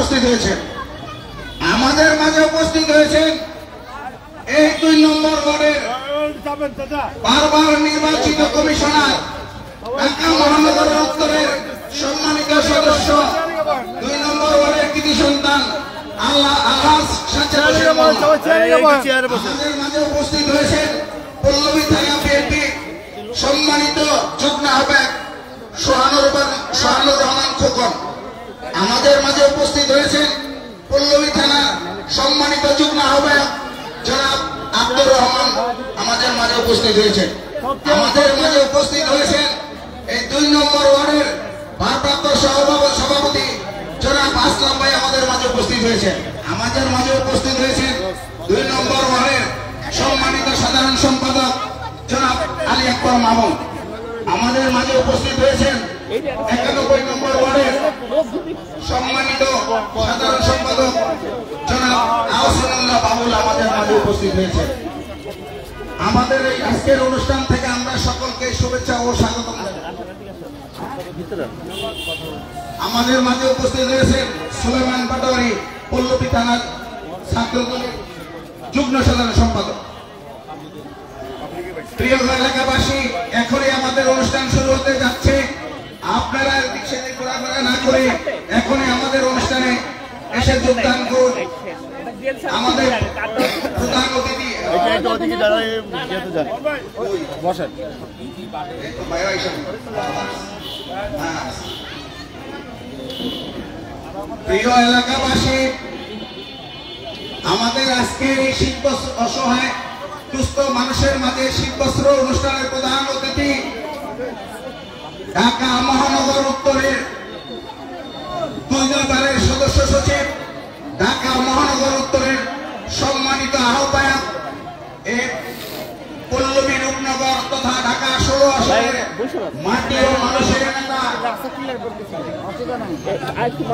উপস্থিত হয়েছেন। আমাদের মাঝে উপস্থিত হয়েছেন এই 2 নম্বর ওয়ার্ডের বারবার নির্বাচিত কমিশনার, ঢাকা মহানগর উত্তরের সম্মানিত সদস্য, 2 নম্বর ওয়ার্ডের কৃতি সন্তান আলহাজ সাজ্জাদ হোসেন মোল্লা। আমাদের মাঝে উপস্থিত হয়েছেন পল্লবী থানা বিএনপি সম্মানিত যুগ্ম আহ্বায়ক সোহানুর রহমান খোকন। আমাদের মাঝে উপস্থিত হয়েছেন পল্লবী থানা সম্মানিত যুগ্ম আহ্বায়ক জনাব আব্দুর রহমান আমাদের মাঝে উপস্থিত হয়েছেন। আমাদের মাঝে উপস্থিত হয়েছেন এই 2 নম্বর ওয়ার্ডের ভারপ্রাপ্ত সভাপতি জনাব আসলাম ভাই আমাদের মাঝে উপস্থিত হয়েছেন। আমাদের মাঝে উপস্থিত হয়েছেন 2 নম্বর ওয়ার্ডের সম্মানিত সাধারণ সম্পাদক জনাব আলী আকবর মামুন। আমাদের মাঝে উপস্থিত হয়েছেন 91 নম্বর ওয়ার্ডের সম্মানিত সাধারণ সম্পাদক জনাব আহসানুল্লাহ বাবুল আমাদের মাঝে উপস্থিত হয়েছেন। আমাদের এই আজকের অনুষ্ঠান থেকে আমরা সকলকে শুভেচ্ছা ও স্বাগত জানাই। আমাদের মাঝে উপস্থিত হয়েছেন সুলাইমান পাটোয়ারি, পল্লবী থানার ছাত্রদলের যুগ্ম সাধারণ সম্পাদক। প্রিয় এলাকাবাসী, এখনই আমাদের অনুষ্ঠান শুরু হতে যাচ্ছে। আপনারা দিক সেদিক ঘোরাফেরা না করে এখনই আমাদের অনুষ্ঠানে এসে যোগদান করুন। আমাদের প্রধান অতিথি প্রিয় এলাকাবাসী, আমাদের আজকের এই শীত অসহায় দুস্থ মানুষের মাঝে শীতবস্ত্র অনুষ্ঠানের প্রধান অতিথি ঢাকা মহানগর উত্তরের 2 বারের সদস্য সচিব, ঢাকা মহানগর উত্তরের সম্মানিত আহ্বায়ক, পল্লবী রূপনগর তথা ঢাকা 16 আসনের মাটি ও মানুষের নেতা,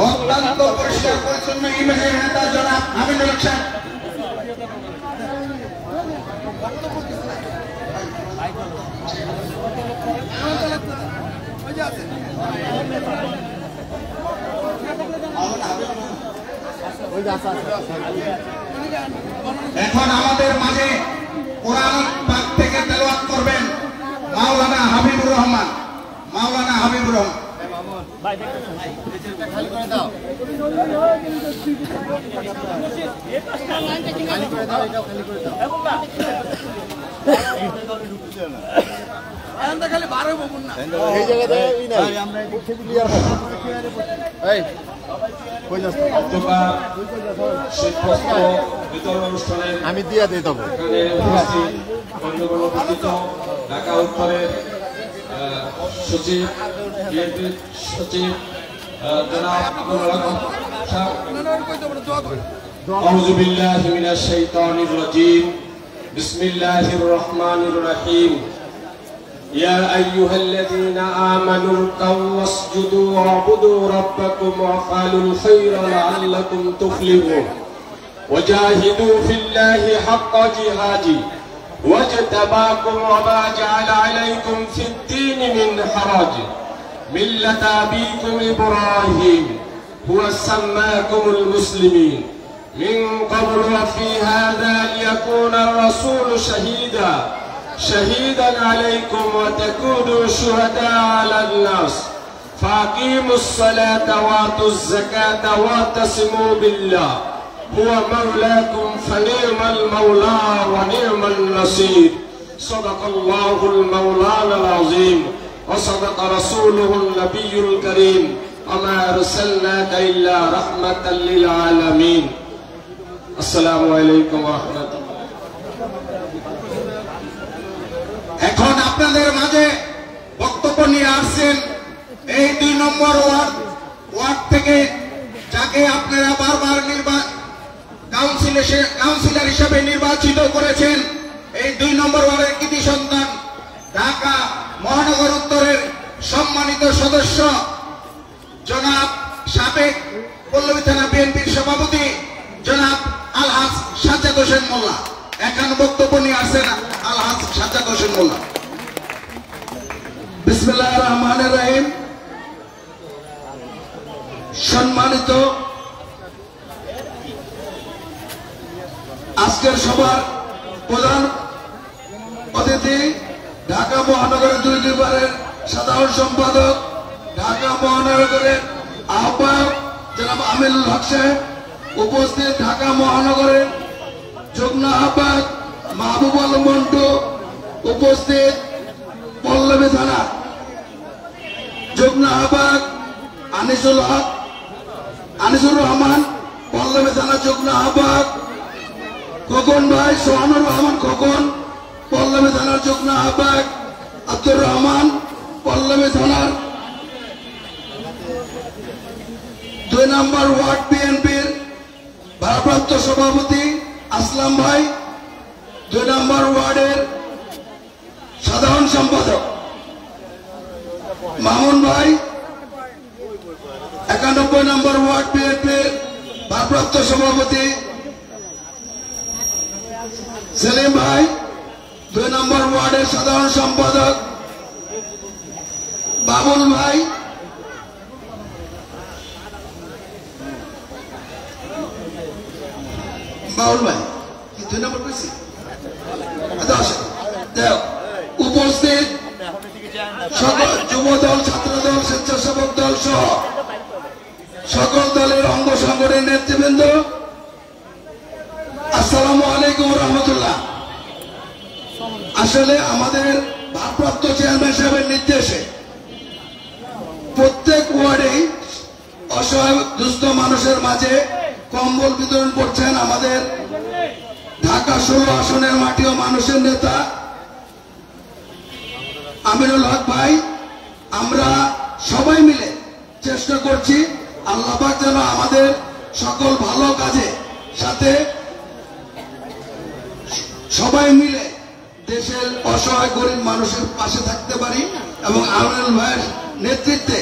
অত্যন্ত পরিষ্কার পরিচ্ছন্ন ইমেজের নেতা জনাব আমিনুল হক সাহেব। এখন আমাদের মাঝে কোরআন পাক থেকে তেলাওয়াত করবেন মাওলানা হাবিবুর রহমান। আমি দিয়ে দিই তবে ঢাকা উত্তরের সচিব, বিএনপির সচিব জনাব আব্দুল আউযু বিল্লাহি মিনাশ শাইতানির রাজীম। বিসমিল্লাহির রহমানির রহিম। يا أيها الذين آمنوا اركعوا واسجدوا واعبدوا ربكم وافعلوا الخير لعلكم تفلحون وجاهدوا في الله حق جهاده واجتباكم وما جعل عليكم في الدين من حرج ملة أبيكم إبراهيم هو سماكم المسلمين من قبل وفي هذا ليكون الرسول شهيدا عليكم وتكونوا شهداء على الناس فأقيموا الصلاة وآتوا الزكاة واعتصموا بالله هو مولاكم فنعم المولى ونعم النصير صدق الله المولانا العظيم وصدق رسوله النبي الكريم وما أرسلناك إلا رحمة للعالمين السلام عليكم ورحمة الله। এখন আপনাদের মাঝে বক্তব্য নিয়ে আসছেন এই 2 নম্বর ওয়ার্ড থেকে যাকে আপনারা বারবার কাউন্সিলর হিসেবে নির্বাচিত করেছেন, এই 2 নম্বর ওয়ার্ডের কৃতি সন্তান, ঢাকা মহানগর উত্তরের সম্মানিত সদস্য জনাব সাবেক পল্লবী থানা বিএনপির সভাপতি জনাব আলহাজ সাজ্জাদ হোসেন মোল্লা। এখন বক্তব্য নিয়ে আসছেন আলহাজ সাজ্জাদ হোসেন মোল্লা। বিসমিল্লাহির রহমানির রহিম। সম্মানিত আজকের সভার প্রধান অতিথি ঢাকা মহানগরের 2 সাধারণ সম্পাদক, ঢাকা মহানগরের আহ্বায়ক জনাব আমিনুল হক সাহেব, উপস্থিত ঢাকা মহানগরের যুগ্ম আহ্বায়ক মাহবুব আলম মন্টু, উপস্থিত পল্লবী থানা যুগ্ম আহ্বায়ক আনিসুর রহমান, পল্লবী থানা যুগ্ম আহ্বায়ক খোকন ভাই, সোহানুর রহমান খোকন, পল্লবী থানার যুগ্ম আহ্বায়ক আব্দুর রহমান, পল্লবী থানার 2 নম্বর ওয়ার্ড বিএনপির ভারপ্রাপ্ত সভাপতি আসলাম ভাই, 2 নম্বর ওয়ার্ডের সাধারণ সম্পাদক মামুন ভাই, 91 নম্বর ওয়ার্ড বিএনপির ভারপ্রাপ্ত সভাপতি সেলিম ভাই, 2 নম্বর ওয়ার্ডের সাধারণ সম্পাদক বাবুল ভাই, কি 2 নম্বর কইছি? উপস্থিত সকল যুবদল, ছাত্রদল, স্বেচ্ছাসেবক দল সহ সকল দলের অঙ্গ সংগঠনের নেতৃবৃন্দ, আসসালামু আলাইকুম রহমতুল্লাহ। আসলে আমাদের ভারপ্রাপ্ত চেয়ারম্যান সাহেবের নির্দেশে প্রত্যেক ওয়ার্ডেই অসহায় দুস্থ মানুষের মাঝে কম্বল বিতরণ করছেন আমাদের ঢাকা 16 আসনের মাটি ও মানুষের নেতা আমিনুল হক ভাই। আমরা সবাই মিলে চেষ্টা করছি আল্লাহ পাক যেন আমাদের সকল ভালো কাজে সাথে সবাই মিলে দেশের অসহায় গরিব মানুষের পাশে থাকতে পারি এবং আমিনুল ভাইয়ের নেতৃত্বে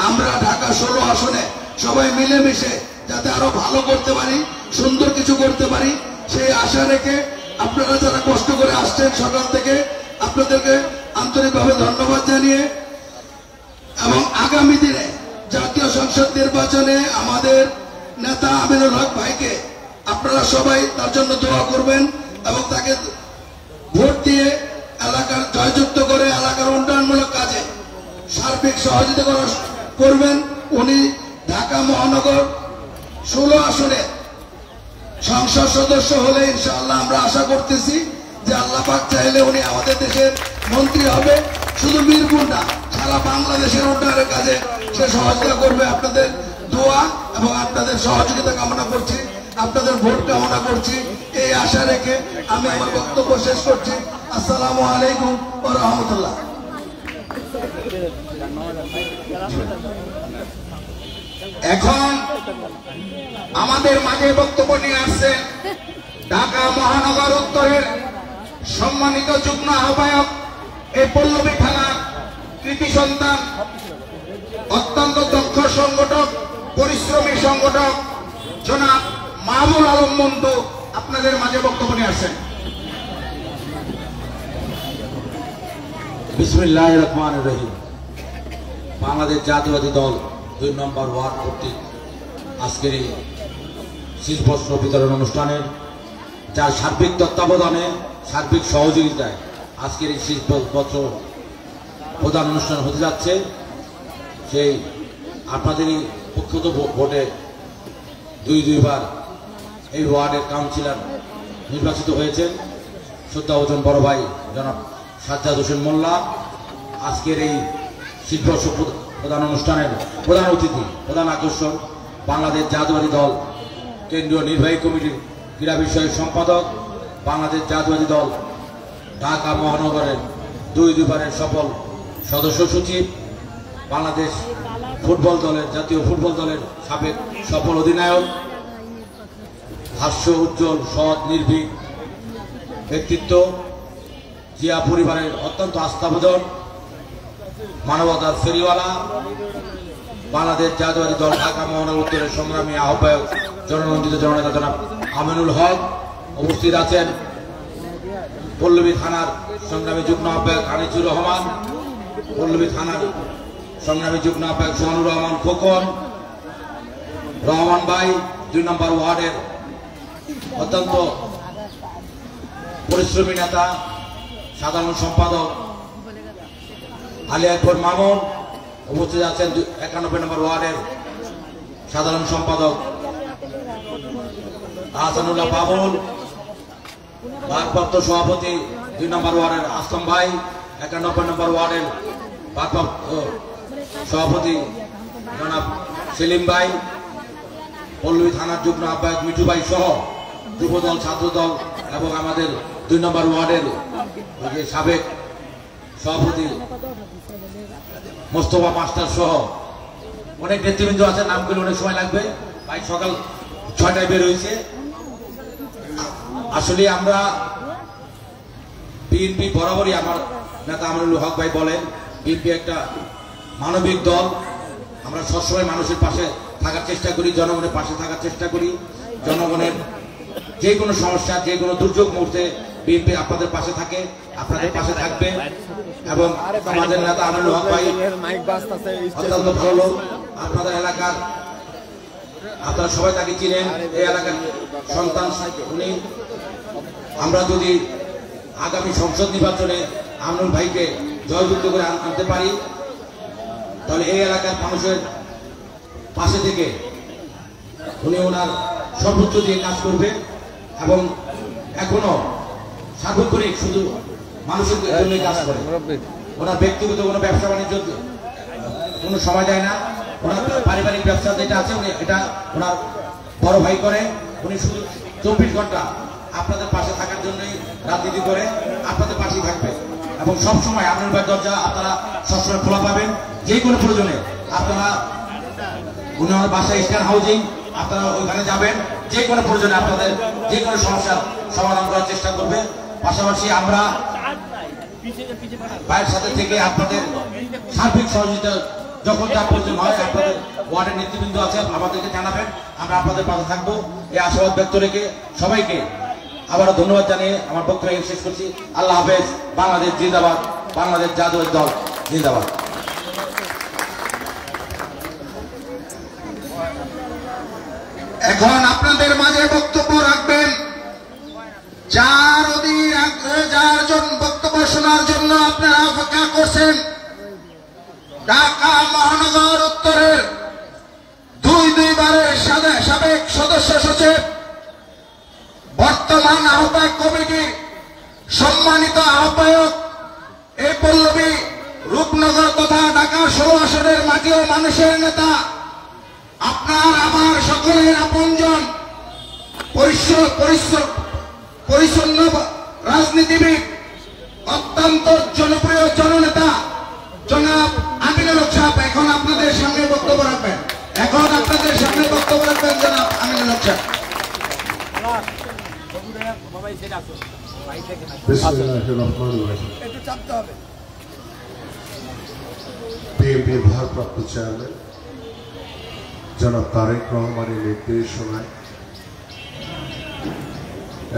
আমরা ঢাকা 16 আসনে সবাই মিলেমিশে যাতে আরো ভালো করতে পারি, সুন্দর কিছু করতে পারি, সেই আশা রেখে আপনারা যারা কষ্ট করে আসছেন সকাল থেকে আপনাদেরকে আন্তরিকভাবে ধন্যবাদ জানিয়ে এবং আগামী দিনে জাতীয় সংসদ নির্বাচনে আমাদের নেতা আমিনুল হক ভাইকে আপনারা সবাই তার জন্য দোয়া করবেন এবং তাকে ভোট দিয়ে এলাকার জয়যুক্ত করে এলাকার উন্নয়নমূলক কাজে সার্বিক সহযোগিতা করবেন। উনি ঢাকা মহানগর 16 আসনে সংসদ সদস্য হলে ইনশাআল্লাহ আমরা আশা করতেছি যে আল্লাহ পাক চাইলে উনি আমাদের দেশের মন্ত্রী হবে। শুধু মিরপুর না, সারা বাংলাদেশের উন্নয়নের কাজে সে সহযোগিতা করবে। আপনাদের দোয়া এবং আপনাদের সহযোগিতা কামনা করছি, আপনাদের ভোট কামনা করছি, এই আশা রেখে আমি আমার বক্তব্য শেষ করছি। আসসালামু আলাইকুম ওয়া রাহমাতুল্লাহ। এখন আমাদের মাঝে বক্তব্য নিয়ে আসছেন ঢাকা মহানগর উত্তরের সম্মানিত যুগ্ম আহ্বায়ক, এই পল্লবী থানার কৃতি সন্তান, অত্যন্ত দক্ষ সংগঠক, পরিশ্রমী সংগঠক জনাব মাহবুব আলম মন্টু আপনাদের মাঝে বক্তব্য নিয়ে আসছেন। বিসমিল্লাহির রহমানির রহিম। বাংলাদেশ জাতীয়তাবাদী দল 2 নম্বর ওয়ার্ড কর্তৃক আজকের এই শীর্ষপত্র বিতরণ অনুষ্ঠানের যার সার্বিক তত্ত্বাবধানে, সার্বিক সহযোগিতায় আজকের এই শীর্ষপত্র প্রদান অনুষ্ঠান হতে যাচ্ছে, সেই আপনাদেরই প্রখ্যাত ভোটে 2 বার এই ওয়ার্ডের কাউন্সিলর নির্বাচিত হয়েছেন শ্রদ্ধাভাজন বড় ভাই জনাব সাজ্জাদ হোসেন মোল্লা। আজকের এই শীর্ষপত্র প্রধান অনুষ্ঠানের প্রধান অতিথি, প্রধান আকর্ষণ বাংলাদেশ জাতীয়তাবাদী দল কেন্দ্রীয় নির্বাহী কমিটির ক্রীড়া বিষয়ক সম্পাদক, বাংলাদেশ জাতীয়তাবাদী দল ঢাকা মহানগরের 2 বারের সফল সদস্য সচিব, বাংলাদেশ ফুটবল দলের, জাতীয় ফুটবল দলের সাবেক সফল অধিনায়ক, হাস্য উজ্জ্বল, সৎ, নির্ভীক ব্যক্তিত্ব, জিয়া পরিবারের অত্যন্ত আস্থাভাজন, মানবতার ফেরিওয়ালা, বাংলাদেশ জাতীয়তাবাদী দল ঢাকা মহানগর উত্তরের সংগ্রামী আহ্বায়ক জননন্দিত জননেতা জনাব আমিনুল হক। উপস্থিত আছেন পল্লবী থানার সংগ্রামী যুগ্ম আহ্বায়ক আনিসুর রহমান, পল্লবী থানার সংগ্রামী যুগ্ম আহ্বায়ক সোহানুর রহমান খোকন, রহমান ভাই 2 নম্বর ওয়ার্ডের অত্যন্ত পরিশ্রমী নেতা সাধারণ সম্পাদক আলী আকবর মামুন, উপস্থিত আছেন 91 নম্বর ওয়ার্ডের সাধারণ সম্পাদক আহসানুল্লাহ বাবুল, ভারপ্রাপ্ত সভাপতি 2 নম্বর ওয়ার্ডের আসলাম ভাই, 91 নম্বর ওয়ার্ডের ভারপ্রাপ্ত সভাপতি জনাব সেলিম ভাই, পল্লবী থানার যুগ্ম আহ্বায়ক মিঠু ভাই সহ যুবদল, ছাত্রদল এবং আমাদের 2 নম্বর ওয়ার্ডের সাবেক সভাপতি মোস্তফা মাস্টার সহ অনেক নেতৃবৃন্দ আছে। নামগুলো অনেক সময় লাগবে, ভাই সকাল 6টায় বের হয়েছে। আসলে আমরা বিএনপি বরাবরই, আমার নেতা আমরুল হক ভাই বলেন, বিএনপি একটা মানবিক দল। আমরা সবসময় মানুষের পাশে থাকার চেষ্টা করি, জনগণের পাশে থাকার চেষ্টা করি। জনগণের যে কোনো সমস্যা, যে কোনো দুর্যোগ মুহূর্তে বিএনপি আপনাদের পাশে থাকে, আপনাদের পাশে থাকবে। এবং আমাদের নেতা আমরুল হক ভাই অত্যন্ত ভালো লোক, আপনাদের এলাকার, আপনারা সবাই তাকে চিনেন, এই এলাকার সন্তান উনি। আমরা যদি আগামী সংসদ নির্বাচনে আমরুল ভাইকে জয়যুক্ত করে আনতে পারি, তাহলে এই এলাকার মানুষের পাশে থেকে উনি ওনার সর্বোচ্চ দিয়ে কাজ করবে এবং এখনো সার্বক্ষণিক শুধু মানুষের জন্য কাজ করে। ওনার ব্যক্তিগত কোনো ব্যবসা বাণিজ্য কোনো সময় দেয় না। ওনার পারিবারিক ব্যবসা যেটা আছে উনি এটা ওনার বড় ভাই করে। উনি শুধু 24 ঘন্টা আপনাদের পাশে থাকার জন্যই রাজনীতি করে, আপনাদের পাশেই থাকবে এবং সবসময় আপনার ভাই দরজা আপনারা সবসময় খোলা পাবেন। যে কোনো প্রয়োজনে আপনারা উনি আমার বাসায় স্ট্যান্ড হাউজিং, আপনারা ওইখানে যাবেন। যে কোনো প্রয়োজনে আপনাদের যে কোনো সমস্যার সমাধান করার চেষ্টা করবে। পাশাপাশি আমরা ভাইয়ের সাথে থেকে আপনাদের সার্বিক সহযোগিতা যখন যা প্রয়োজন হয়, আপনাদের ওয়ার্ডের নেতৃবৃন্দ আছে, আমাদেরকে জানাবেন, আমরা আপনাদের পাশে থাকবো। এই আশাবাদ ব্যক্ত রেখে সবাইকে আবারও ধন্যবাদ জানিয়ে আমার বক্তব্য শেষ করছি। আল্লাহ হাফেজ। বাংলাদেশ জিন্দাবাদ, বাংলাদেশ জাতীয় দল জিন্দাবাদ। এখন আপনাদের মাঝে বক্তব্য রাখবেন যার জন্য বক্তব্য শোনার জন্য আপনারা অপেক্ষা করছেন। ঢাকা মহানগর উত্তরের 2 বারের সাবেক সদস্য সচিব, বর্তমান আহ্বায়ক কমিটির সম্মানিত আহ্বায়ক, এই পল্লবী রূপনগর তথা ঢাকা 16 আসনের মাটি ও মানুষের নেতা, আপনার আমার সকলের আপনজন, পরিচ্ছন্ন রাজনীতিবিদ, অত্যন্ত জনপ্রিয় জননেতা জনাব আমিনুল হক সাহেব এখন আপনাদের সামনে বক্তব্য রাখবেন। জনাব আমিনুল হক সাহেব। বিএনপির ভারপ্রাপ্ত চেয়ারম্যান জনাব তারেক রহমানের নির্দেশনায়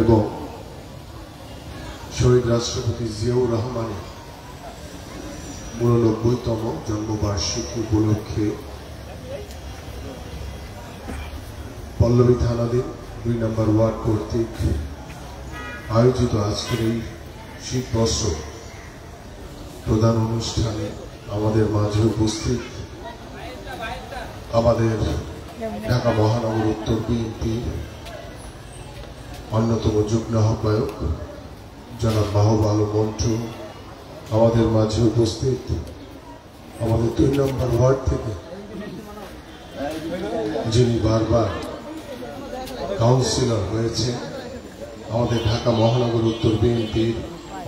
এবং শহীদ রাষ্ট্রপতি জিয়াউর রহমানের 89তম জন্মবার্ষিকী উপলক্ষে পল্লবী থানাধীন 2 নম্বর ওয়ার্ড কর্তৃক আয়োজিত আজকের এই শীতবস্ত্র প্রদান অনুষ্ঠানে আমাদের মাঝে উপস্থিত আমাদের ঢাকা মহানগর উত্তর বিএনপির অন্যতম যুগ্ম আহ্বায়ক জনাব মাহবুব আলম মন্টু, আমাদের মাঝে উপস্থিত আমাদের 2 নম্বর ওয়ার্ড থেকে যিনি বারবার কাউন্সিলর হয়েছে, আমাদের ঢাকা মহানগর উত্তর বিএনপির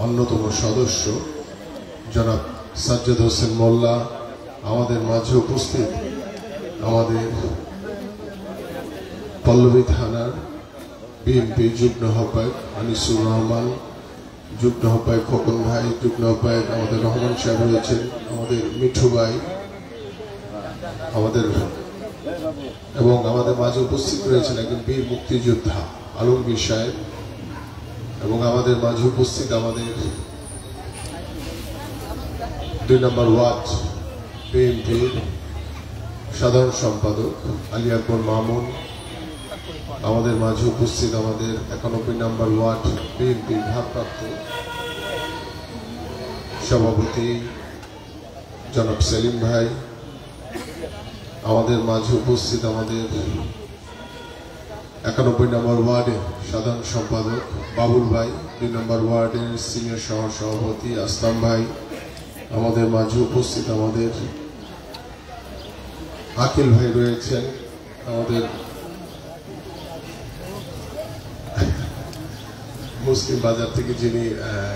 অন্যতম সদস্য জনাব সাজ্জাদ হোসেন মোল্লা, আমাদের মাঝে উপস্থিত আমাদের পল্লবী থানার বিএনপি যুগ্ম আহ্বায়ক আনিসুর রহমান, যুগ্ম আহ্বায়ক খোকন ভাই, যুগ্ম আহ্বায়ক আমাদের রহমান সাহেব রয়েছেন, আমাদের মিঠু ভাই, আমাদের এবং আমাদের মাঝে উপস্থিত রয়েছেন একজন বীর মুক্তিযোদ্ধা আলমগীর সাহেব, এবং আমাদের মাঝে উপস্থিত আমাদের 2 নম্বর ওয়ার্ড বিএনপির সাধারণ সম্পাদক আলী আকবর মামুন, আমাদের মাঝে উপস্থিত আমাদের 91 নম্বর ওয়ার্ড বিএনপির ভারপ্রাপ্ত সভাপতি জনাব সেলিম ভাই, আমাদের মাঝে উপস্থিত আমাদের 91 নম্বর ওয়ার্ডের সাধারণ সম্পাদক বাবুল ভাই, 2 নম্বর ওয়ার্ডের সিনিয়র সহ সভাপতি আসলাম ভাই, আমাদের মাঝে উপস্থিত আমাদের আকিল ভাই রয়েছেন, আমাদের মুসলিম বাজার থেকে যিনি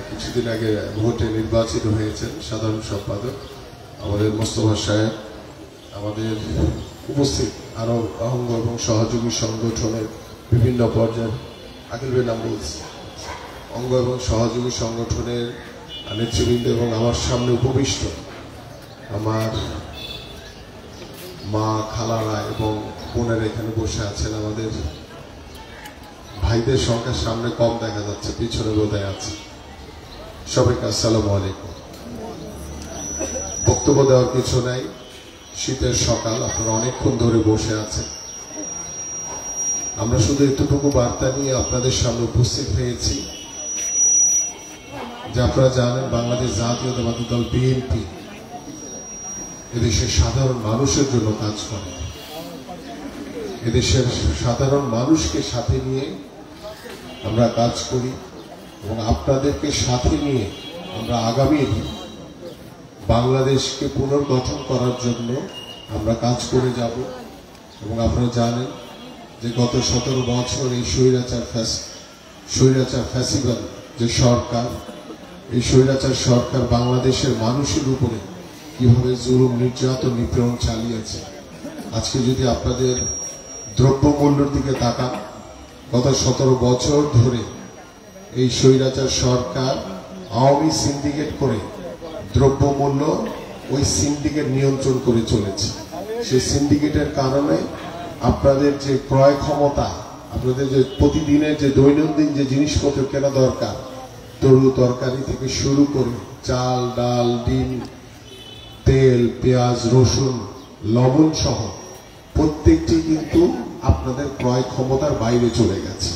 কিছুদিন আগে ভোটে নির্বাচিত হয়েছেন সাধারণ সম্পাদক আমাদের মোস্তফা সাহেব, আমাদের উপস্থিত আরো অঙ্গ এবং সহযোগী সংগঠনের বিভিন্ন পর্যায়ের আকিল ভাই নাম বলছি, অঙ্গ এবং সহযোগী সংগঠনের নেতৃবৃন্দ এবং আমার সামনে উপবিষ্ট আমার মা, খালারা এবং বোনেরা এখানে বসে আছেন। আমাদের ভাইদের সংখ্যা সামনে কম দেখা যাচ্ছে, পিছনে বোধহয় আছে। সবাইকে আসসালামু আলাইকুম। বক্তব্য দেওয়ার কিছু নাই, শীতের সকাল, আপনারা অনেকক্ষণ ধরে বসে আছেন। আমরা শুধু এতটুকু বার্তা নিয়ে আপনাদের সামনে উপস্থিত হয়েছি যে আপনারা জানেন বাংলাদেশ জাতীয়তাবাদী দল বিএনপি এদেশের সাধারণ মানুষের জন্য কাজ করে। এদেশের সাধারণ মানুষকে সাথে নিয়ে আমরা কাজ করি এবং আপনাদেরকে সাথে নিয়ে আমরা আগামী বাংলাদেশকে পুনর্গঠন করার জন্য আমরা কাজ করে যাব। এবং আপনারা জানেন যে গত 17 বছর এই স্বৈরাচার ফ্যাসিবাল যে সরকার, এই স্বৈরাচার সরকার বাংলাদেশের মানুষের উপরে কিভাবে জুলুম, নির্যাতন, নিপীড়ন চালিয়েছে। আজকে যদি আপনাদের দ্রব্যমূল্যের দিকে তাকান, গত 17 বছর ধরে এই স্বৈরাচার সরকার আওয়ামী সিন্ডিকেট করে দ্রব্যমূল্য ওই সিন্ডিকেট নিয়ন্ত্রণ করে চলেছে। সেই সিন্ডিকেটের কারণে আপনাদের যে ক্রয় ক্ষমতা, আপনাদের যে প্রতিদিনের যে দৈনন্দিন যে জিনিসপত্র কেনা দরকার, তরু তরকারি থেকে শুরু করে চাল, ডাল, ডিম, তেল, পেঁয়াজ, রসুন, লবণ সহ প্রত্যেকটি কিন্তু আপনাদের ক্রয় ক্ষমতার বাইরে চলে গেছে।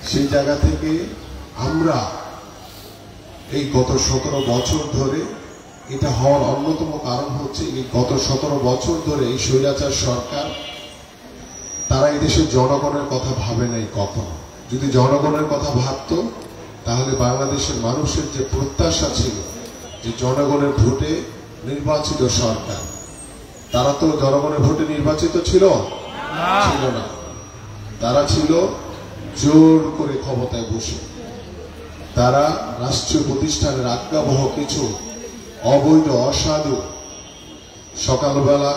সেই জায়গা থেকে আমরা এই গত 17 বছর ধরে, এটা হওয়ার অন্যতম কারণ হচ্ছে এই গত 17 বছর ধরে এই স্বৈরাচার সরকার তারা এদেশের জনগণের কথা ভাবে নাই কখনো। যদি জনগণের কথা ভাবতো তাহলে বাংলাদেশের মানুষের যে প্রত্যাশা ছিল যে জনগণের ভোটে নির্বাচিত সরকার, তারা তো জনগণের ভোটে নির্বাচিত ছিল না, তারা ছিল জোর করে ক্ষমতায় বসে। তারা রাষ্ট্রীয় প্রতিষ্ঠানের আজ্ঞাবহ কিছু অবৈধ, অসাধু, সকালবেলা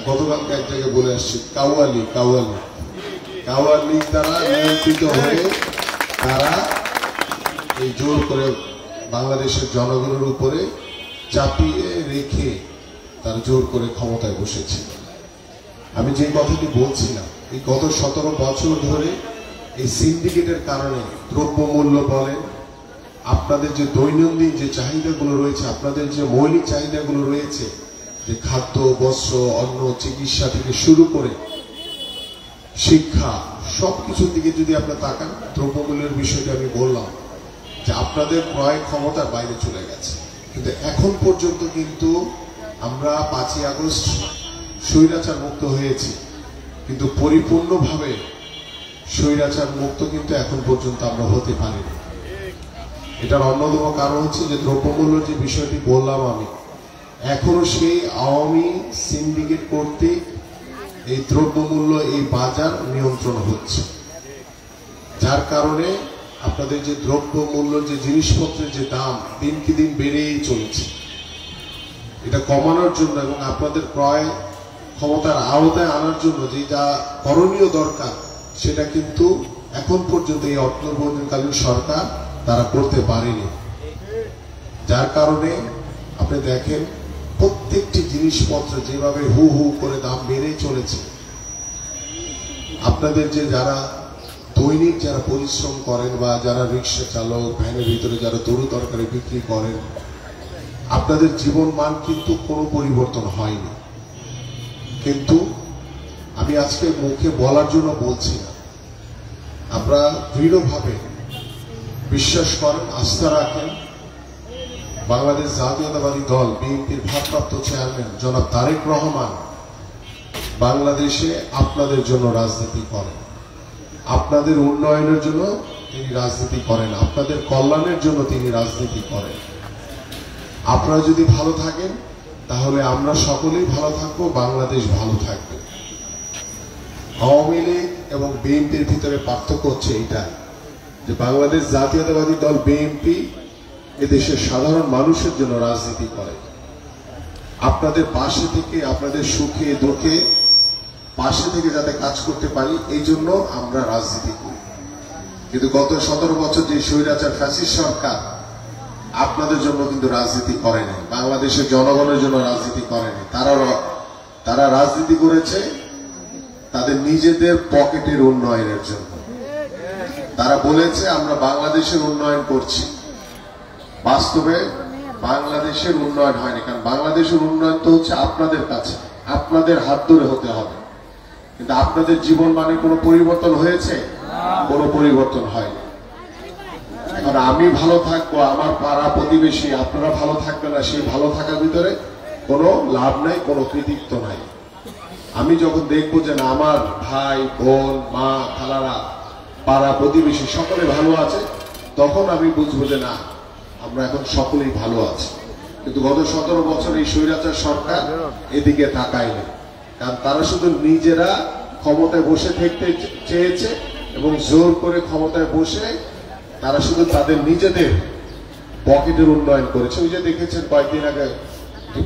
গতকালকে এক জায়গায় বলে আসছি, কাওয়ালি দ্বারা নিয়ন্ত্রিত হয়ে তারা এই জোর করে বাংলাদেশের জনগণের উপরে চাপিয়ে রেখে তারা জোর করে ক্ষমতায় বসেছে। আমি যে কথাটি বলছিলাম, এই গত 17 বছর ধরে এই সিন্ডিকেটের কারণে দ্রব্যমূল্য বলেন, আপনাদের যে দৈনন্দিন যে চাহিদাগুলো রয়েছে, আপনাদের যে মৌলিক চাহিদাগুলো রয়েছে, যে খাদ্য, বস্ত্র, অন্ন, চিকিৎসা থেকে শুরু করে শিক্ষা, সবকিছুর দিকে যদি আপনারা তাকান, দ্রব্যমূল্যের বিষয়টা আমি বললাম যে আপনাদের ক্রয় ক্ষমতার বাইরে চলে গেছে। কিন্তু এখন পর্যন্ত কিন্তু আমরা 5ই আগস্ট স্বৈরাচার মুক্ত হয়েছি, কিন্তু পরিপূর্ণভাবে স্বৈরাচার মুক্ত কিন্তু এখন পর্যন্ত আমরা হতে পারিনি। এটার অন্যতম কারণ হচ্ছে যে দ্রব্যমূল্য যে বিষয়টি বললাম আমি, এখনো সেই আওয়ামী সিন্ডিকেট কর্তৃক এই দ্রব্যমূল্য, এই বাজার নিয়ন্ত্রণ হচ্ছে, যার কারণে আপনাদের যে দ্রব্যমূল্য, যে জিনিসপত্রের যে দাম দিনকে দিন বেড়েই চলছে। এটা কমানোর জন্য এবং আপনাদের ক্রয় ক্ষমতার আওতায় আনার জন্য যে যা করণীয় দরকার, সেটা কিন্তু এখন পর্যন্ত এই অন্তর্বর্তীকালীন সরকার তারা করতে পারেনি। যার কারণে আপনি দেখেন প্রত্যেকটি জিনিসপত্র যেভাবে হু হু করে দাম বেড়েই চলেছে। আপনাদের যে যারা দৈনিক যারা পরিশ্রম করেন বা যারা রিক্সা চালক, ভ্যানের ভিতরে যারা তরু তরকারি বিক্রি করেন, আপনাদের জীবন মান কিন্তু কোনো পরিবর্তন হয়নি। কিন্তু আমি আজকে মুখে বলার জন্য বলছি না, আমরা দৃঢ়ভাবে বিশ্বাস করেন, আস্থা রাখেন বাংলাদেশ জাতীয়তাবাদী দল বিএনপির ভারপ্রাপ্ত চেয়ারম্যান জনাব তারেক রহমান বাংলাদেশে আপনাদের জন্য রাজনীতি করেন, আপনাদের উন্নয়নের জন্য তিনি রাজনীতি করেন, আপনাদের কল্যাণের জন্য তিনি রাজনীতি করেন। আপনারা যদি ভালো থাকেন তাহলে আমরা সকলেই ভালো থাকবো, বাংলাদেশ ভালো থাকবে। আওয়ামী লীগ এবং বিএনপির ভিতরে পার্থক্য হচ্ছে এইটাই যে বাংলাদেশ জাতীয়তাবাদী দল বিএনপি এদেশের সাধারণ মানুষের জন্য রাজনীতি করে, আপনাদের পাশে থেকে, আপনাদের সুখে দুঃখে পাশে থেকে যাতে কাজ করতে পারি এই জন্য আমরা রাজনীতি করি। কিন্তু গত 17 বছর যে স্বৈরাচার ফ্যাসিস্ট সরকার আপনাদের জন্য কিন্তু রাজনীতি করেনি, বাংলাদেশের জনগণের জন্য রাজনীতি করেনি। তারা রাজনীতি করেছে তাদের নিজেদের পকেটের উন্নয়নের জন্য। তারা বলেছে আমরা বাংলাদেশের উন্নয়ন করছি, বাস্তবে বাংলাদেশের উন্নয়ন হয়নি। কারণ বাংলাদেশের উন্নয়ন তো হচ্ছে আপনাদের কাছে, আপনাদের হাত ধরে হতে হবে। কিন্তু আপনাদের জীবন মানে কোনো পরিবর্তন হয়েছে? কোনো পরিবর্তন হয়নি। এখন আমি ভালো থাকবো, আমার পাড়া প্রতিবেশী আপনারা ভালো থাকবে না, সেই ভালো থাকার ভিতরে কোনো লাভ নাই, কোনো কৃতিত্ব নাই। আমি যখন দেখবো যে না আমার ভাই বোন মা খালারা পাড়া প্রতিবেশী সকলে ভালো আছে, তখন আমি বুঝবো যে না আমরা এখন সকলেই ভালো আছি। কিন্তু গত 17 বছর এই স্বৈরাচার সরকার এদিকে তাকায়নি, কারণ তারা শুধু নিজেরা ক্ষমতায় বসে থাকতে চেয়েছে এবং জোর করে ক্ষমতায় বসে তারা শুধু তাদের নিজেদের পকেটের উন্নয়ন করেছে। ওই যে দেখেছেন কয়েকদিন আগে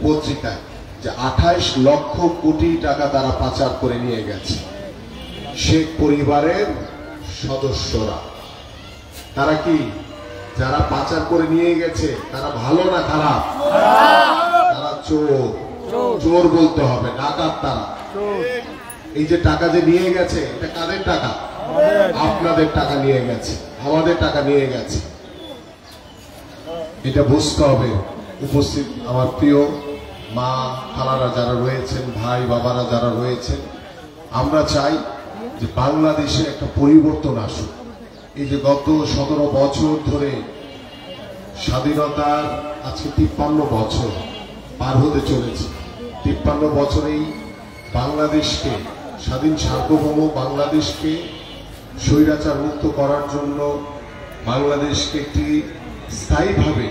পত্রিকায় যে 28 লক্ষ কোটি টাকা তারা পাচার করে নিয়ে গেছে শেখ পরিবারের সদস্যরা। তারা কি, যারা পাচার করে নিয়ে গেছে তারা ভালো না খারাপ? তারা চোর, চোর বলতে হবে, ডাকাত তারা। এই যে টাকা যে নিয়ে গেছে এটা কাদের টাকা? আপনাদের টাকা নিয়ে গেছে, আমাদের টাকা নিয়ে গেছে। এটা বুঝতে হবে। উপস্থিত আমার প্রিয় মা খালারা যারা রয়েছেন, ভাই বাবারা যারা রয়েছেন, আমরা চাই যে বাংলাদেশে একটা পরিবর্তন আসুক। এই যে গত 17 বছর ধরে স্বাধীনতার আজকে 53 বছর পার হতে চলেছে। 53 বছরেই বাংলাদেশকে, স্বাধীন সার্বভৌম বাংলাদেশকে স্বৈরাচার মুক্ত করার জন্য, বাংলাদেশকে একটি স্থায়ীভাবে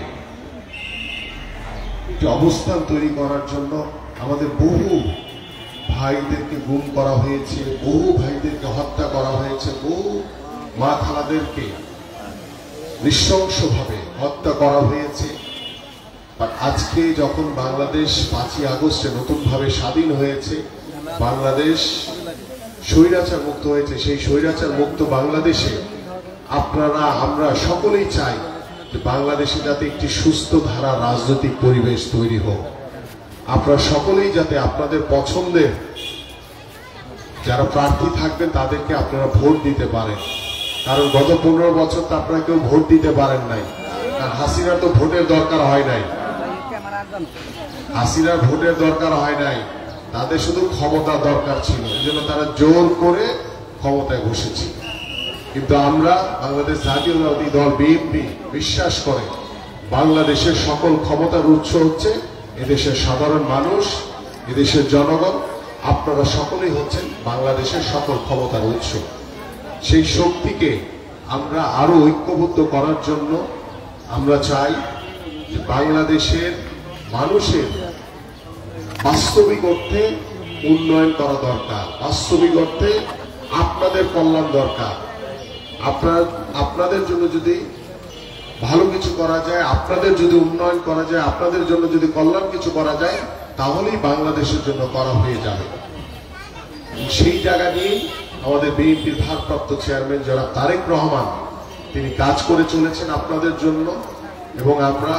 একটি অবস্থান তৈরি করার জন্য আমাদের বহু ভাইদেরকে গুম করা হয়েছে, বহু ভাইদেরকে হত্যা করা হয়েছে, বহু মা খালাদেরকে নৃশংসভাবে হত্যা করা হয়েছে। আর আজকে যখন বাংলাদেশ 5ই আগস্টে নতুনভাবে স্বাধীন হয়েছে, বাংলাদেশ স্বৈরাচার মুক্ত হয়েছে, সেই স্বৈরাচার মুক্ত বাংলাদেশে আপনারা আমরা সকলেই চাই যে বাংলাদেশে যাতে একটি সুস্থ ধারা রাজনৈতিক পরিবেশ তৈরি হোক। আপনারা সকলেই যাতে আপনাদের পছন্দের যারা প্রার্থী থাকবেন তাদেরকে আপনারা ভোট দিতে পারেন। কারণ গত 15 বছর তো আপনারা কেউ ভোট দিতে পারেন নাই, কারণ হাসিনার তো ভোটের দরকার হয় নাই, হাসিনার ভোটের দরকার হয় নাই, তাদের শুধু ক্ষমতা দরকার ছিল, এই জন্য তারা জোর করে ক্ষমতায় বসেছিল। কিন্তু আমরা বাংলাদেশ জাতীয়তাবাদী দল বিএনপি বিশ্বাস করে বাংলাদেশের সকল ক্ষমতার উৎস হচ্ছে এদেশের সাধারণ মানুষ, এদেশের জনগণ। আপনারা সকলেই হচ্ছেন বাংলাদেশের সকল ক্ষমতার উৎস। সেই শক্তিকে আমরা আরো ঐক্যবদ্ধ করার জন্য আমরা চাই যে বাংলাদেশের মানুষের বাস্তবিক অর্থে উন্নয়ন করা দরকার, বাস্তবিক অর্থে আপনাদের কল্যাণ দরকার। আপনাদের জন্য যদি ভালো কিছু করা যায়, আপনাদের যদি উন্নয়ন করা যায়, আপনাদের জন্য যদি কল্যাণ কিছু করা যায়, তাহলেই বাংলাদেশের জন্য করা হয়ে যাবে। সেই জায়গা নিয়েই আমাদের বিএনপির ভারপ্রাপ্ত চেয়ারম্যান যারা তারেক রহমান তিনি কাজ করে চলেছেন আপনাদের জন্য। এবং আমরা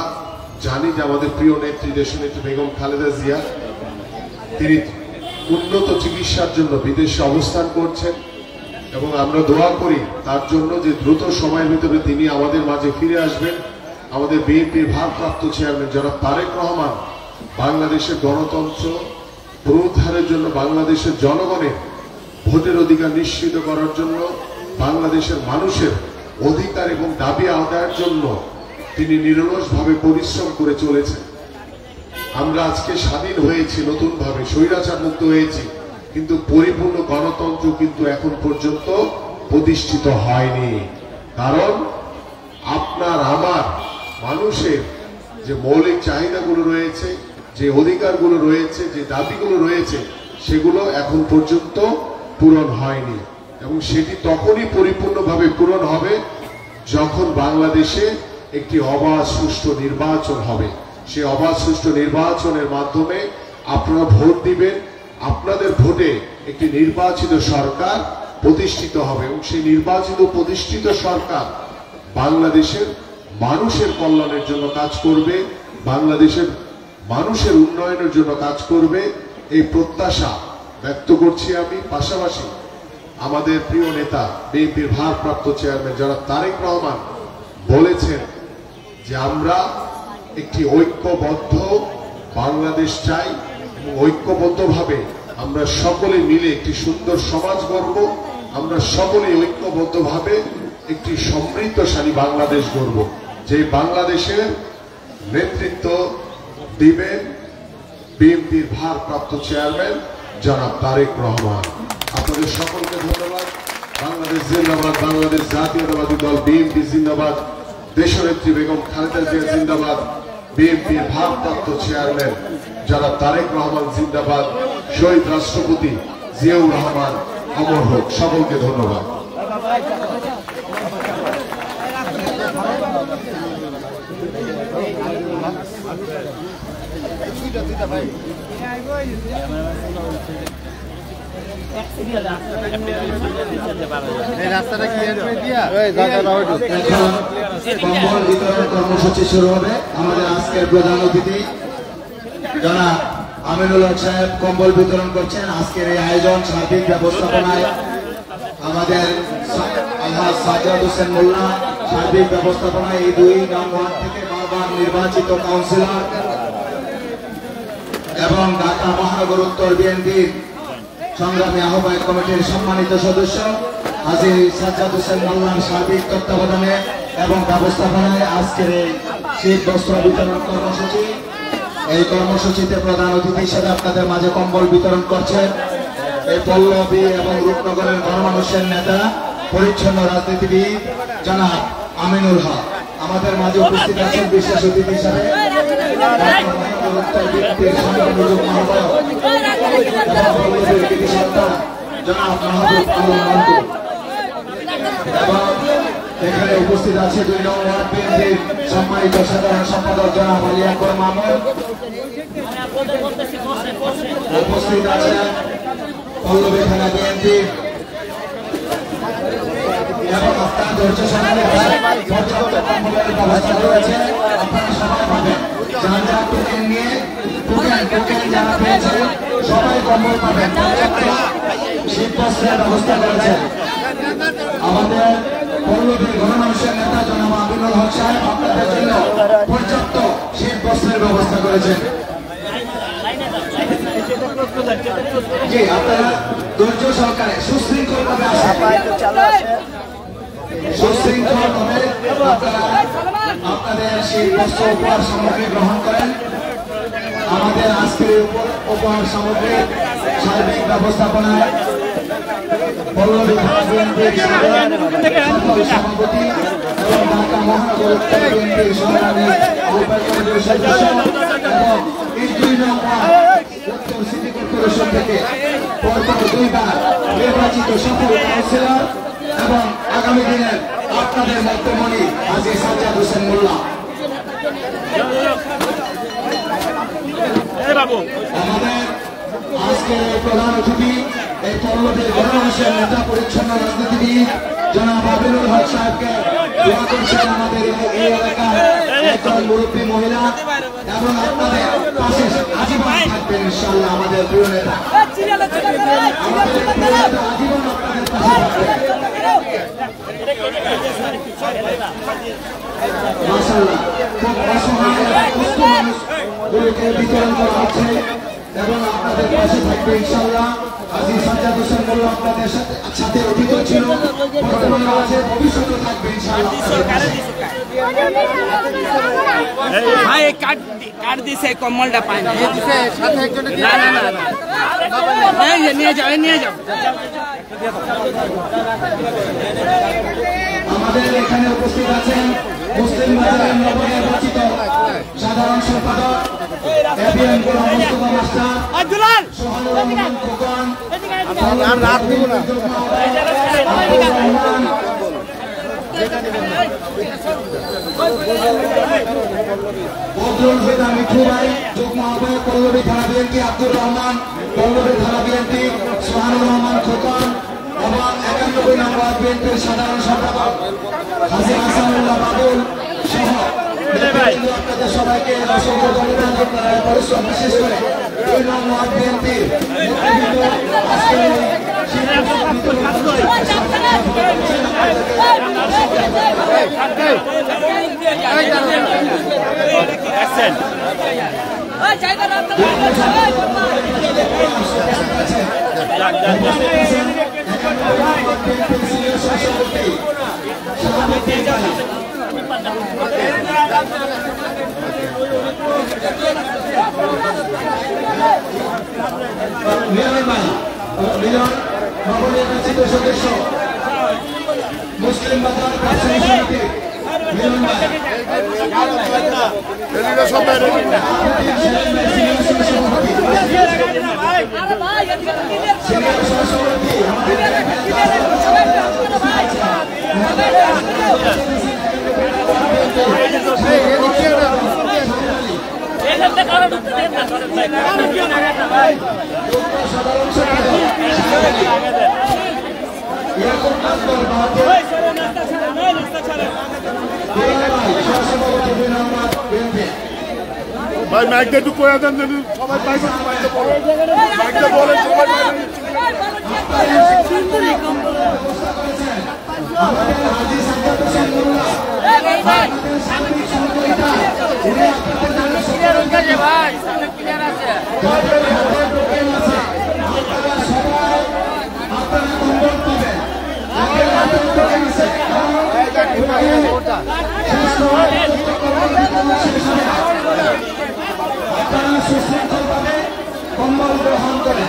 জানি যে আমাদের প্রিয় নেত্রী দেশনেত্রী বেগম খালেদা জিয়া তিনি উন্নত চিকিৎসার জন্য বিদেশে অবস্থান করছেন এবং আমরা দোয়া করি তার জন্য যে দ্রুত সময়ের ভিতরে তিনি আমাদের মাঝে ফিরে আসবেন। আমাদের বিএনপির ভারপ্রাপ্ত চেয়ারম্যান যারা তারেক রহমান বাংলাদেশের গণতন্ত্র পুনরুদ্ধারের জন্য, বাংলাদেশের জনগণের ভোটের অধিকার নিশ্চিত করার জন্য, বাংলাদেশের মানুষের অধিকার এবং দাবি আদায়ের জন্য তিনি নিরলসভাবে পরিশ্রম করে চলেছেন। আমরা আজকে স্বাধীন হয়েছি, নতুনভাবে স্বৈরাচার মুক্ত হয়েছি, কিন্তু পরিপূর্ণ গণতন্ত্র কিন্তু এখন পর্যন্ত প্রতিষ্ঠিত হয়নি। কারণ আপনার আমার মানুষের যে মৌলিক চাহিদাগুলো রয়েছে, যে অধিকারগুলো রয়েছে, যে দাবিগুলো রয়েছে, সেগুলো এখন পর্যন্ত পূরণ হয়নি। এবং সেটি তখনই পরিপূর্ণভাবে পূরণ হবে যখন বাংলাদেশে একটি অবাধ সুষ্ঠু নির্বাচন হবে। সেই অবাধ সুষ্ঠু নির্বাচনের মাধ্যমে আপনারা ভোট দিবেন, আপনাদের ভোটে একটি নির্বাচিত সরকার প্রতিষ্ঠিত হবে এবং সেই নির্বাচিত প্রতিষ্ঠিত সরকার বাংলাদেশের মানুষের কল্যাণের জন্য কাজ করবে, বাংলাদেশের মানুষের উন্নয়নের জন্য কাজ করবে, এই প্রত্যাশা ব্যক্ত করছি আমি। পাশাপাশি আমাদের প্রিয় নেতা বিএনপির ভারপ্রাপ্ত চেয়ারম্যান জনাব তারেক রহমান বলেছেন যে আমরা একটি ঐক্যবদ্ধ বাংলাদেশ চাই এবং ঐক্যবদ্ধভাবে আমরা সকলে মিলে একটি সুন্দর সমাজ গড়ব, আমরা সকলে ঐক্যবদ্ধভাবে একটি সমৃদ্ধশালী বাংলাদেশ গড়ব, যে বাংলাদেশের নেতৃত্ব দিবেন বিএনপির ভারপ্রাপ্ত চেয়ারম্যান জনাব তারেক রহমান। আপনাদের সকলকে ধন্যবাদ। বাংলাদেশ জিন্দাবাদ, বাংলাদেশ জাতীয়তাবাদী দল বিএনপি জিন্দাবাদ, দেশনেত্রী বেগম খালেদা জিয়া জিন্দাবাদ, বিএনপির ভারপ্রাপ্ত চেয়ারম্যান জনাব তারেক রহমান জিন্দাবাদ, শহীদ রাষ্ট্রপতি জিয়াউর রহমান অমর হোক। সকলকে ধন্যবাদ। কম্বল বিতরণ কর্মসূচি শুরু হবে। আমাদের আজকের প্রধান অতিথি জনাব আমিনুল হক সাহেব কম্বল বিতরণ করছেন। আজকের এই আয়োজন সার্বিক ব্যবস্থাপনায় আমাদের আলহাজ সাজ্জাদ হোসেন মোল্লা, সার্বিক ব্যবস্থাপনায় এই 2 নং ওয়ার্ড থেকে বারবার নির্বাচিত কাউন্সিলর এবং ঢাকা মহানগর উত্তর বিএনপির সংগ্রামী আহ্বায়ক কমিটির সম্মানিত সদস্য হাজী সাজ্জাদ হোসেন মোল্লার সার্বিক তত্ত্বাবধানে এবং ব্যবস্থাপনায় আজকের এই শীত বস্ত্র বিতরণ কর্মসূচি। এই কর্মসূচিতে প্রধান অতিথি হিসেবে আপনাদের মাঝে কম্বল বিতরণ করছেন এই পল্লবী এবং রূপনগরের গণমানুষের নেতা, পরিচ্ছন্ন রাজনীতিবিদ জনাব আমিনুল হক। আমাদের মাঝে উপস্থিত আছেন বিশেষ অতিথি হিসেবে এখানে উপস্থিত আছে 2 নং ওয়ার্ড বিএনপির সম্মানিত সাধারণ সম্পাদক জনাব আলী আকবর মাহমুদ। উপস্থিত আছে পল্লবী থানা বিএনপি এবং আপনার ধৈর্য সঙ্গে পর্যাপ্ত কম্বলের ব্যবস্থা রয়েছে। আপনারা সবাই পাবেন, যার যার টোকেন নিয়ে টোকেন যারা পেয়েছে সবাই কম্বল পাবেন। পর্যাপ্ত শীত বস্ত্রের ব্যবস্থা করেছে আমাদের পল্লবীর গণমানুষের নেতা জনাব আমিনুল হক সাহেব। আপনাদের জন্য পর্যাপ্ত শীত বস্ত্রের ব্যবস্থা করেছেন। জি, আপনারা ধৈর্য সহকারে সুশৃঙ্খল ভাবে আপনারা আপনাদের সেই বস্ত্র উপহার সামগ্রী গ্রহণ করেন। আমাদের আজকের উপহার সামগ্রী সার্বিক ব্যবস্থাপনায় পল্লবী থানা বিএনপির সভাপতি এবং ঢাকা মহানগর উত্তর বিএনপির সংগ্রামী আহ্বায়ক কমিটির সদস্য এবং 2 নং ওয়ার্ড উত্তর সিটি কর্পোরেশন থেকে পরপর 2বার নির্বাচিত সফল কাউন্সিলর এবং আগামী দিনের আপনাদের মধ্যমণি হাজী সাজ্জাদ হোসেন মোল্লা। আমাদের আজকের প্রধান অতিথি এই পল্লবীর গণমানুষের নেতা, পরিচ্ছন্ন রাজনীতিবিদ জনাব আমিনুল হক সাহেবকে দোয়া করছেন আমাদের এই এলাকার একজন মুরব্বী মহিলা এবং আপনাদের পাশে আজীবন থাকবেন ইনশাআল্লাহ। আমাদের প্রিয় নেতা আজীবন আপনাদের পাশে থাকবেন মাশাআল্লাহ। খুব অসহায় দুস্থ মানুষগুলোকে বিতরণ করা হচ্ছে এবং আপনাদের পাশে থাকবে ইনশাআল্লাহ। আজি সাজ্জাদ হোসেন মোল্লা আপনাদের সাথে অতীত ছিল, বর্তমানে আছে, ভবিষ্যতে থাকবে ভাই কাট দিছে কম্বলটা পায় না, নিয়ে যাও নিয়ে যাও। আমাদের এখানে উপস্থিত আছেন মুসলিম বাজারের নবনির্বাচিত সাধারণ সম্পাদক এবিএম গোলাম মোস্তফা মাস্টার, সোহানুর রহমান খোকন, বদরুল হুদা মিঠু ভাই, যুগ্ম আহ্বায়ক পল্লবী থানা বিএনপি আব্দুর রহমান, পল্লবী থানা বিএনপি সোহানুর রহমান খোকন এবং 91 নম্বর বিএনপির সাধারণ সম্পাদক হাজী হাসানুল্লাহ বাবুল সহ আপনাদের সবাইকে অসংখ্য ধন্যবাদ জানাই। পরিশ্রম বিশেষ করে 2 নং ওয়ার্ড বিএনপির নবনির্বাচিত সদস্য মুসলিম বাজার ব্যবসায়ী সমিতি মিলন ভাই, ভাই ম্যাগটা একটু করে দেন, সবাই পাইবে, ম্যাগটা বলেন সবাই সুশৃঙ্খলভাবে কম্বল গ্রহণ করে